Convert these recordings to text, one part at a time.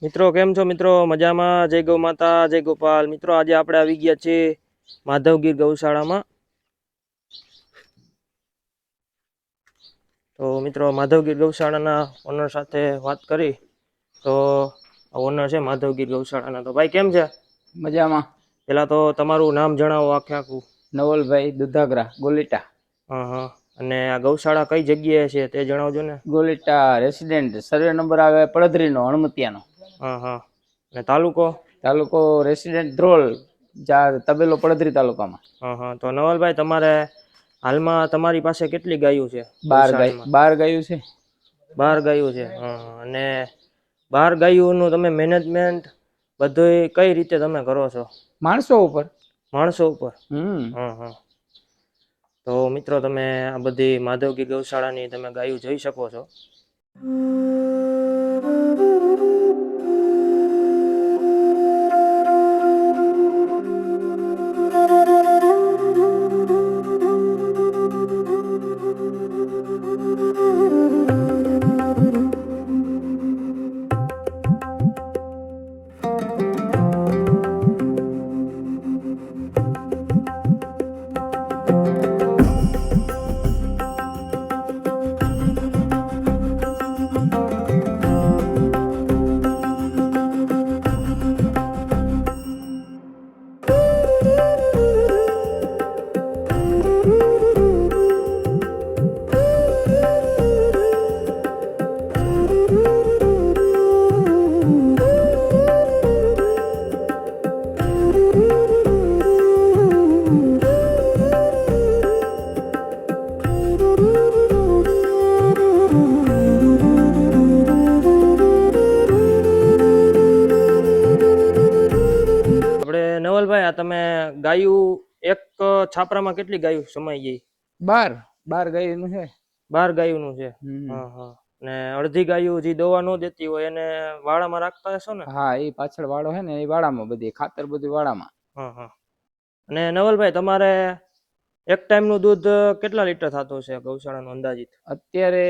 મિત્રો કેમ છો મિત્રો? મજામાં? જય ગૌ માતા, જય ગોપાલ. મિત્રો આજે આપણે આવી ગયા છીએ માધવગીર ગૌશાળામાં. તો મિત્રો માધવગીર ગૌશાળાના ઓનર સાથે વાત કરી તો ઓનર છે માધવગીર ગૌશાળાના. તો ભાઈ કેમ છે? મજામાં. પેલા તો તમારું નામ જણાવો આખે આખું. નવલભાઈ દુધાગરા, ગોલીટા. હા. અને આ ગૌશાળા કઈ જગ્યાએ છે તે જણાવજો ને. ગોલીટા રેસિડેન્ટ, સર્વે નંબર આવે પડદરીનો, હણમતિયાનો. હા. અને તાલુકો? તાલુકો રેસિડેન્ટ ધ્રોલ, તબેલો પડદરી તાલુકામાં. હા. તો નવલભાઈ તમારે હાલમાં તમારી પાસે કેટલી ગાયો છે? 12 ગાયું છે. 12 ગાયો છે. અને 12 ગાયોનું તમે મેનેજમેન્ટ બધું કઈ રીતે તમે કરો છો? માણસો ઉપર. હા. તો મિત્રો તમે આ બધી માધવગીર ગૌશાળાની તમે ગાયો જોઈ શકો છો. નવલભાઈ આ તમે ગાયું એક છાપરામાં કેટલી ગાયું સમાઈ ગઈ? 12 ગાયનું છે. 12 ગાયોનું છે. હા. ને અડધી ગાયો જે દવા ન દેતી હોય એને વાડામાં રાખતા હશો ને? હા, એ પાછળ વાડો છે ને, એ વાડામાં બધી ખાતર બધું વાડામાં. હા. અને નવલભાઈ તમારે એક ટાઈમ નું દૂધ કેટલા લીટર થતું છે ગૌશાળાનું અંદાજિત? અત્યારે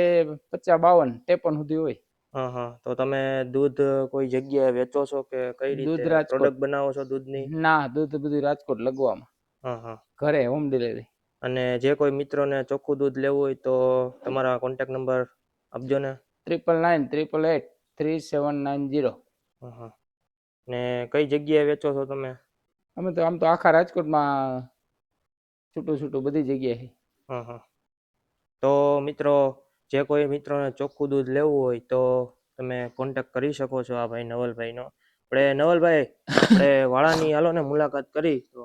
50, 52, 53 સુધી હોય. હા. તો તમે દૂધ કોઈ જગ્યાએ વેચો છો કે કઈ રીતે પ્રોડક્ટ બનાવો છો દૂધની? ના, દૂધ બધું રાજકોટ લગવામાં. હા. ઘરે હોમ ડિલિવરી. અને જે કોઈ મિત્રોને ચોખ્ખું દૂધ લેવું હોય તો તમારા કોન્ટેક્ટ નંબર આપજો ને. 9988883790. હા. ને કઈ જગ્યાએ વેચો છો તમે? અમે તો આમ તો આખા રાજકોટમાં છૂટું બધી જગ્યાએ. હા. તો મિત્રો જે કોઈ મિત્રોને ચોખ્ખું દૂધ લેવું હોય તો તમે કોન્ટેક્ટ કરી શકો છો આ ભાઈ નવલભાઈનો. નવલભાઈ આપણે વાળાની હાલો ને મુલાકાત કરી તો.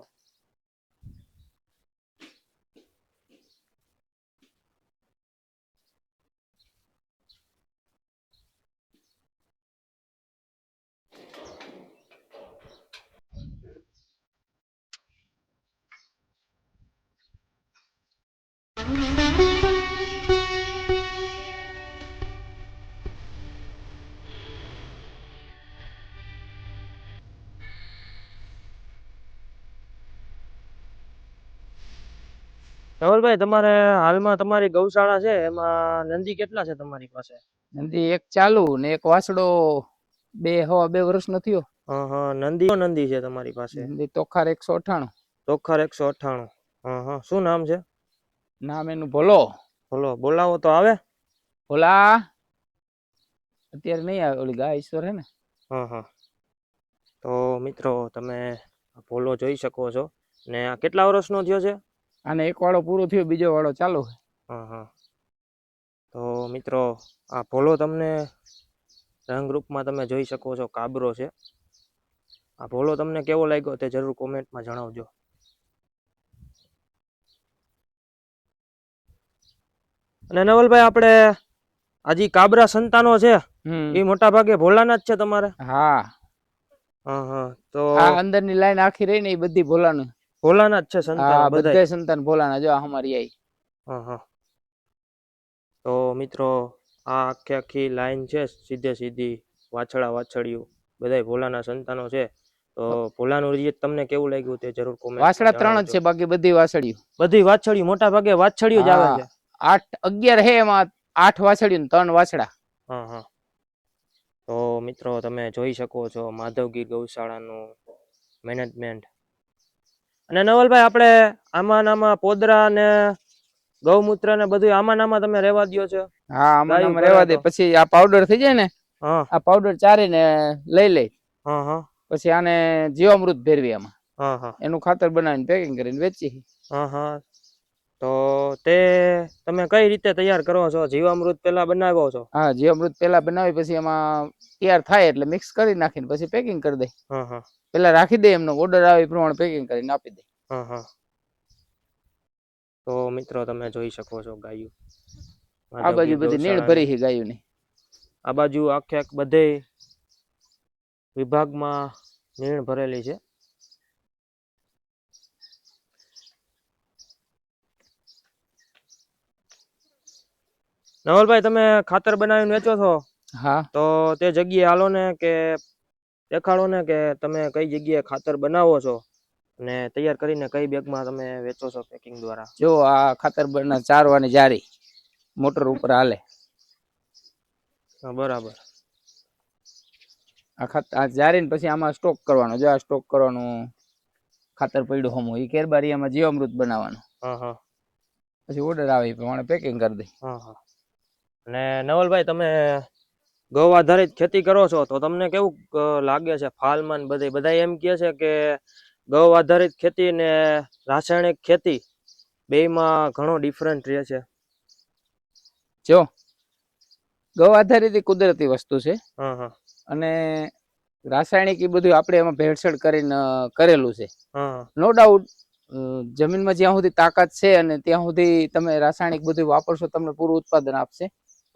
નવલભાઈ તમારે હાલમાં તમારી ગૌશાળા છે એમાં નંદી કેટલા છે તમારી પાસે? નંદી એક ચાલુ ને એક વાસડો 2 વર્ષનો થયો. હા. નંદી છે તમારી પાસે? તોખાર 198. તોખાર 198. હા. શું નામ છે? નામ એનું ભોલો. બોલાવો તો આવે? ભોલા અત્યારે નહીં આવે, ઓલી ગાય ઈશ્વર હે ને. હા. તો મિત્રો તમે ભોલો જોઈ શકો છો. ને આ કેટલા વર્ષનો થયો છે? આને એક વાળો પૂરો થયો, બીજો વાળો ચાલુ. હા. તો મિત્રો આ ભોલો તમને રંગરૂપમાં તમે જોઈ શકો છો, કાબરો છે. આ ભોલો તમને કેવો લાગ્યો તે જરૂર કોમેન્ટમાં જણાવજો. અને નવલભાઈ આપણે આજે કાબરા સંતાનો છે એ મોટા ભાગે ભોલાના જ છે તમારે? હા. તો આ અંદરની લાઈન આખી રહી ને એ બધી ભોલાના જ છે સંતાન? બધા સંતાન ભોલાના. જો અમારી આઈ. હા. તો મિત્રો આ આખી લાઈન છે સીધી વાછડિયું બધા ભોલાના સંતાનો છે. તો ભોલાનું રિઝલ્ટ તમને કેવું લાગ્યું તે જરૂર કોમેન્ટ. વાછડા 3 જ છે, બાકી બધી વાછડિયું મોટા ભાગે વાછડિયું જ આવે છે. 8, 11 હે, એમાં 8 વાછડિયું ને 3 વાછડા. હા. તો મિત્રો તમે જોઈ શકો છો માધવગીર ગૌશાળાનું મેનેજમેન્ટ. અને નવલભાઈ આપણે આમાં પોદરા ને ગૌમૂત્ર ને બધું આમાં તમે રહેવા દ્યો છો? હા, આમાં ગાયું આમાં કરે રહેવા દે. તો પછી આ પાવડર થઈ જાય ને, હા આ પાવડર ચારીને લઈ લે. હા હા પછી આને જીવામૃત ભેરવી આમાં, હા હા એનું ખાતર બનાવીને પેકિંગ કરીને વેચી. હા હા. તો તે તમે કઈ રીતે તૈયાર કરો છો? જીવામૃત પેલા બનાવો છો? હા, જીવામૃત પેલા બનાવી પછી એમાં તૈયાર થાય એટલે મિક્સ કરી નાખીને પછી પેકિંગ કરી દે. હા હા પેલા રાખી દે, એમનો ઓર્ડર આવે એ પ્રમાણે પેકિંગ કરીને આપી દે. હા હા. તો મિત્રો તમે જોઈ શકો છો ગાયું આ બાજુ માધવગીર બધી નીણ ગૌશાળાને. ભરી છે ગાયોની. આ બાજુ આખે બધે વિભાગમાં નીણ ભરેલી છે. નવલભાઈ તમે ખાતર બનાવીને વેચો છો? હા. તો તે જગ્યાએ હાલો ને, કે દેખાડો ને કે તમે કઈ જગ્યાએ ખાતર બનાવો છો અને તૈયાર કરીને કઈ બેગમાં તમે વેચો છો પેકિંગ દ્વારા? જો આ ખાતર બના ચારવાની જારી મોટર ઉપર હાલે. હા બરાબર. આ જારીને પછી આમાં સ્ટોક કરવાનો. જો આ સ્ટોક કરવાનું ખાતર પડ્યું હમ એ કેરબારીયામાં જીવામૃત બનાવવાનું. હા હા. પછી ઓર્ડર આવે એ પ્રમાણે પેકિંગ કરી દે. હા હા. અને નવલભાઈ તમે ગૌ આધારિત ખેતી કરો છો તો તમને કેવું લાગે છે ફાલમાં બધે? બધા એમ કે છે કે ગૌ આધારિત ખેતી ને રાસાયણિક ખેતી બેયમાં ઘણો ડિફરન્ટ રહે છે. જો ગૌ આધારિત કુદરતી વસ્તુ છે. હા હા અને રાસાયણિક એ બધું આપણે એમાં ભેળસેળ કરીને કરેલું છે. હા નો ડાઉટ જમીનમાં જ્યાં સુધી તાકાત છે અને ત્યાં સુધી તમે રાસાયણિક બધું વાપરશો, તમને પૂરું ઉત્પાદન આપશે.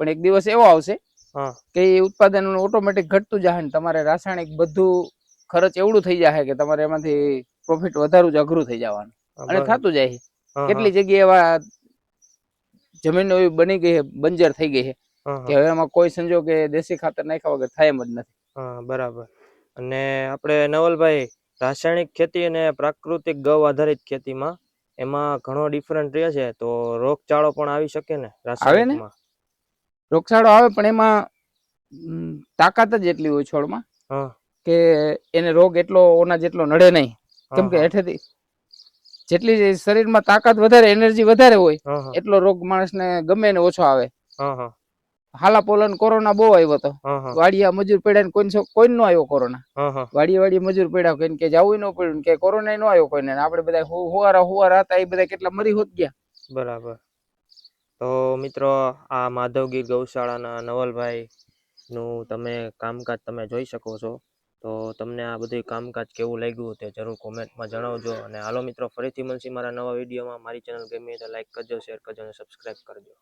પણ એક દિવસ એવો આવશે હા કે એ ઉત્પાદન ઓટોમેટિક ઘટતું જાય ને તમારે રાસાયણિક બધું ખર્ચ એવડું થઈ જાય કે તમારે એમાંથી પ્રોફિટ વધારવું જ અઘરું થઈ જવાનું. હા અને બરાબર. થતું જાય. હા હા કેટલી જગ્યાએ એવા જમીન એવી બની ગઈ છે, બંજર થઈ ગઈ છે હા કે હા હવે એમાં કોઈ સંજોગે દેશી ખાતર નાખ્યા વગર થાય એમ જ નથી. હા બરાબર. અને આપણે નવલભાઈ રાસાયણિક ખેતી અને પ્રાકૃતિક ગૌ આધારિત ખેતીમાં એમાં ઘણો ડિફરન્ટ રહે છે. તો રોગચાળો પણ આવી શકે ને આવે ને રાસાયણિકમાં? રોગચાળો આવે પણ એમાં તાકાત જ એટલી હોય છોડમાં હા કે એને રોગ એટલો ઓના જેટલો નડે નહીં. કેમ હા કે હા હેઠેથી જેટલી શરીરમાં તાકાત વધારે, એનર્જી વધારે હોય હા હા એટલો રોગ માણસને ગમે એને ઓછો આવે. હા હા હાલા પોલન કોરોના બહુ આવ્યો હતો. હા હા વાડિયા મજૂર પડ્યા ને કોઈ નો આવ્યો કોરોના. હા હા વાડીએ મજૂર પડ્યા કોઈને કે જવું ન પડ્યું કે કોરોના નો આવ્યો કોઈને. આપણે બધા હુવારા હતા એ બધા કેટલા મરી હોત ગયા. બરાબર. તો મિત્રો આ માધવગીર ગૌશાળાના નવલભાઈ નું તમે કામકાજ તમે જોઈ શકો છો. તો તમને આ બધું કામકાજ કેવું લાગ્યું તે જરૂર કોમેન્ટમાં જણાવજો. અને હાલો મિત્રો ફરીથી મળશું મારા નવા વિડીયોમાં. મારી ચેનલ ગમી તો લાઈક કરજો, શેર કરજો અને સબસ્ક્રાઈબ કરજો.